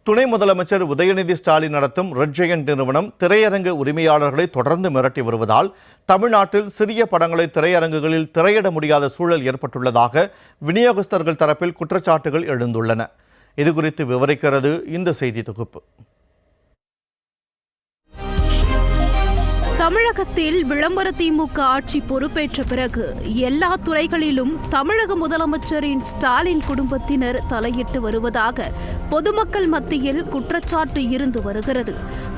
துணை முதலமைச்சர் உதயநிதி ஸ்டாலின் நடத்தும் ரெட் ஜெயண்ட் நிறுவனம் திரையரங்கு உரிமையாளர்களை தொடர்ந்து மிரட்டி வருவதால் தமிழ்நாட்டில் சிறிய படங்களை திரையரங்குகளில் திரையிட முடியாத சூழல் ஏற்பட்டுள்ளதாக விநியோகஸ்தர்கள் தரப்பில் குற்றச்சாட்டுகள் எழுந்துள்ளன. இதுகுறித்து விவரிக்கிறது இந்த செய்தி தொகுப்பு. தமிழகத்தில் விளம்பர திமுக ஆட்சி பொறுப்பேற்ற பிறகு எல்லா துறைகளிலும் தமிழக முதலமைச்சரின் ஸ்டாலின் குடும்பத்தினர் தலையிட்டு வருவதாக பொதுமக்கள் மத்தியில் குற்றச்சாட்டு இருந்து வருகிறது.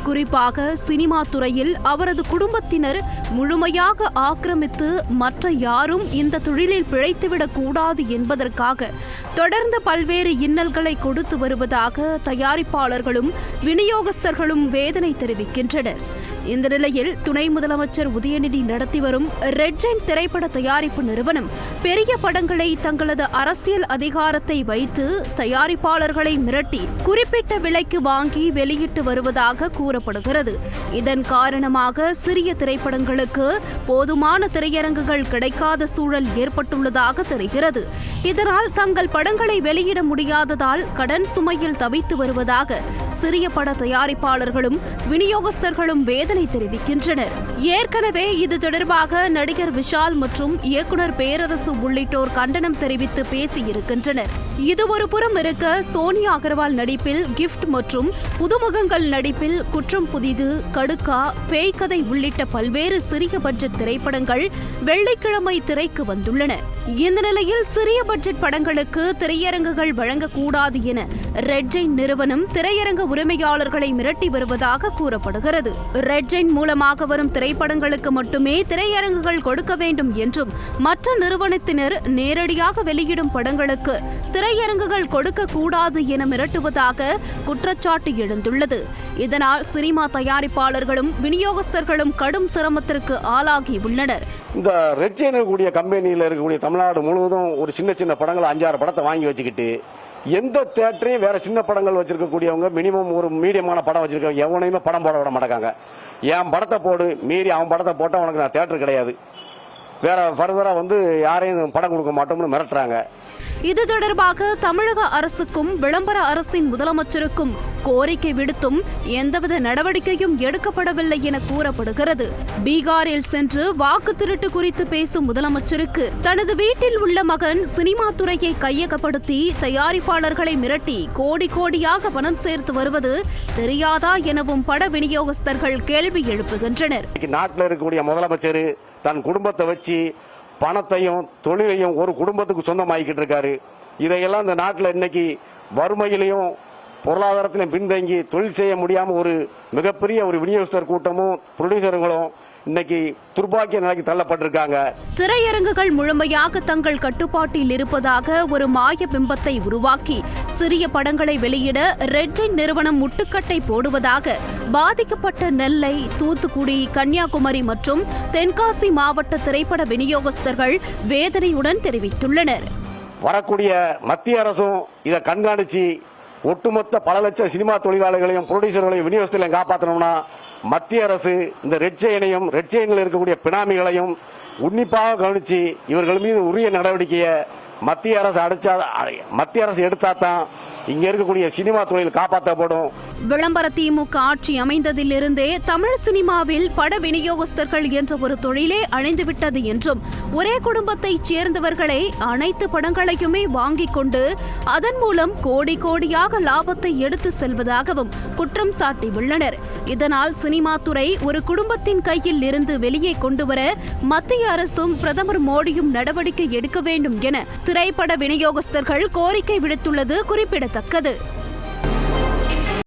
குறிப்பாக சினிமா துறையில் அவரது குடும்பத்தினர் முழுமையாக ஆக்கிரமித்து மற்ற யாரும் இந்த தொழிலில் பிழைத்துவிடக் கூடாது என்பதற்காக தொடர்ந்து பல்வேறு இன்னல்களை கொடுத்து வருவதாக தயாரிப்பாளர்களும் விநியோகஸ்தர்களும் வேதனை தெரிவிக்கின்றனர். இந்த நிலையில் துணை முதலமைச்சர் உதயநிதி நடத்தி வரும் ரெட் ஜெயண்ட் திரைப்பட தயாரிப்பு நிறுவனம் பெரிய படங்களை தங்களது அரசியல் அதிகாரத்தை வைத்து தயாரிப்பாளர்களை மிரட்டி குறிப்பிட்ட விலைக்கு வாங்கி வெளியிட்டு வருவதாக கூறப்படுகிறது. இதன் காரணமாக சிறிய திரைப்படங்களுக்கு போதுமான திரையரங்குகள் கிடைக்காத சூழல் ஏற்பட்டுள்ளதாக தெரிகிறது. இதனால் தங்கள் படங்களை வெளியிட முடியாததால் கடன் சுமையில் தவித்து வருவதாக சிறிய பட தயாரிப்பாளர்களும் விநியோகஸ்தர்களும் வேதனை தெரிவிக்கின்றனர். ஏற்கனவே இது தொடர்பாக நடிகர் விஷால் மற்றும் இயக்குனர் பேரரசு உள்ளிட்டோர் கண்டனம் தெரிவித்து பேசியிருக்கின்றனர். இது ஒரு புறம் இருக்க, சோனியா அகர்வால் நடிப்பில் கிஃப்ட் மற்றும் புதுமுகங்கள் நடிப்பில் குற்றம் புதிது, கடுக்கா, பேய்கதை உள்ளிட்ட பல்வேறு சிறிய பட்ஜெட் திரைப்படங்கள் வெள்ளிக்கிழமை திரைக்கு வந்துள்ளன. இந்த நிலையில் சிறிய பட்ஜெட் படங்களுக்கு திரையரங்குகள் வழங்கக்கூடாது என ரெட் ஜெயண்ட் நிறுவனம் திரையரங்க உரிமையாளர்களை மிரட்டி வருவதாக கூறப்படுகிறது. ரெட் ஜெயண்ட் மூலமாக வரும் திரைப்படங்களுக்கு மட்டுமே திரையரங்குகள் கொடுக்க வேண்டும் என்றும் மற்ற நிறுவனத்தினர் நேரடியாக வெளியிடும் படங்களுக்கு திரையரங்குகள் கொடுக்க கூடாது என மிரட்டுவதாக குற்றச்சாட்டு எழுந்துள்ளது. இதனால் சினிமா தயாரிப்பாளர்களும் விநியோகஸ்தர்களும் கடும் சிரமத்திற்கு ஆளாகி உள்ளனர். இந்த ரெட் ஜெயண்ட் கூடிய கம்பெனியில் இருக்கக்கூடிய தமிழ்நாடு முழுவதும் ஒரு சின்ன சின்ன படங்கள் 5-6 படத்தை வாங்கி வச்சுக்கிட்டு எந்த தேட்டரையும் வேற சின்ன படங்கள் வச்சிருக்கக்கூடியவங்க மினிமம் ஒரு மீடியமான படம் வச்சிருக்கவங்க எவனையுமே படம் போட விட மாட்டாங்க. என் படத்தை போடு, மீறி அவன் படத்தை போட்டால் உனக்கு நான் தேட்டர் கிடையாது, வேற ஃபர்தராக யாரையும் படம் கொடுக்க மாட்டோம்னு மிரட்டுறாங்க. இது தொடர்பாக தமிழக அரசுக்கும் விளம்பர அரசின் முதலமைச்சருக்கும் கோரிக்கை விடுத்தும் எந்தவித நடவடிக்கையும் எடுக்கப்படவில்லை என கூறப்படுகிறது. பீகாரில் சென்று வாக்கு திருட்டு குறித்து பேசும் முதலமைச்சருக்கு தனது வீட்டில் உள்ள மகன் சினிமா துறையை கையகப்படுத்தி தயாரிப்பாளர்களை மிரட்டி கோடி கோடியாக பணம் சேர்த்து வருவது தெரியாதா எனவும் பட விநியோகஸ்தர்கள் கேள்வி எழுப்புகின்றனர். நாட்டில் இருக்கக்கூடிய முதலமைச்சர் தன் குடும்பத்தை வச்சு பணத்தையும் தொழிலையும் ஒரு குடும்பத்துக்கு சொந்தமாகிக்கிட்டு இருக்காரு. இதையெல்லாம் இந்த நாட்டில் இன்னைக்கு வறுமையிலையும் பொருளாதாரத்திலும் பின்தங்கி தொழில் செய்ய முடியாம ஒரு மிகப்பெரிய ஒரு விநியோகஸ்தர் கூட்டமும் ப்ரொடியூசர்களும் இன்னைக்கு துர்பாக்கிய நிலைக்கு தள்ளப்பட்டிருக்காங்க. திரையரங்குகள் முழுமையாக தங்கள் கட்டுப்பாட்டில் இருப்பதாக ஒரு மாய பிம்பத்தை உருவாக்கி சிறிய படங்களை வெளியிட ரெட் ஜெயண்ட் நிறுவனம் முட்டுக்கட்டை போடுவதாக பாதிக்கப்பட்ட நெல்லை, தூத்துக்குடி, கன்னியாகுமரி மற்றும் தென்காசி மாவட்ட திரைப்பட விநியோகஸ்தர்கள் வேதனையுடன் தெரிவித்துள்ளனர். வரக்கூடிய மத்திய அரசும் இதை கண்காணிச்சு ஒட்டுமொத்த பல லட்சம் சினிமா தொழிலாளர்களையும் ப்ரொடியூசர்களையும் விநியோகஸ்தர்களையும் காப்பாற்றணும்னா மத்திய அரசு இந்த ரெட் ஜெயண்டையும் ரெட் ஜெயண்டில் இருக்கக்கூடிய பினாமிகளையும் உன்னிப்பாக கவனித்து இவர்கள் மீது உரிய நடவடிக்கையை மத்திய அரசு எடுத்தாதான் இங்க இருக்கக்கூடிய சினிமா தொழில் காப்பாற்றப்படும். விளம்பர திமுக ஆட்சி அமைந்ததிலிருந்தே தமிழ் சினிமாவில் பட விநியோகஸ்தர்கள் என்ற ஒரு தொழிலே அழிந்துவிட்டது என்றும் ஒரே குடும்பத்தைச் சேர்ந்தவர்களை அனைத்து படங்களையுமே வாங்கிக் கொண்டு அதன் மூலம் கோடி கோடியாக லாபத்தை எடுத்து செல்வதாகவும் குற்றம் சாட்டியுள்ளனர். இதனால் சினிமா துறை ஒரு குடும்பத்தின் கையில் இருந்து வெளியே கொண்டுவர மத்திய அரசும் பிரதமர் மோடியும் நடவடிக்கை எடுக்க வேண்டும் என திரைப்பட விநியோகஸ்தர்கள் கோரிக்கை விடுத்துள்ளது குறிப்பிடத்தக்கது.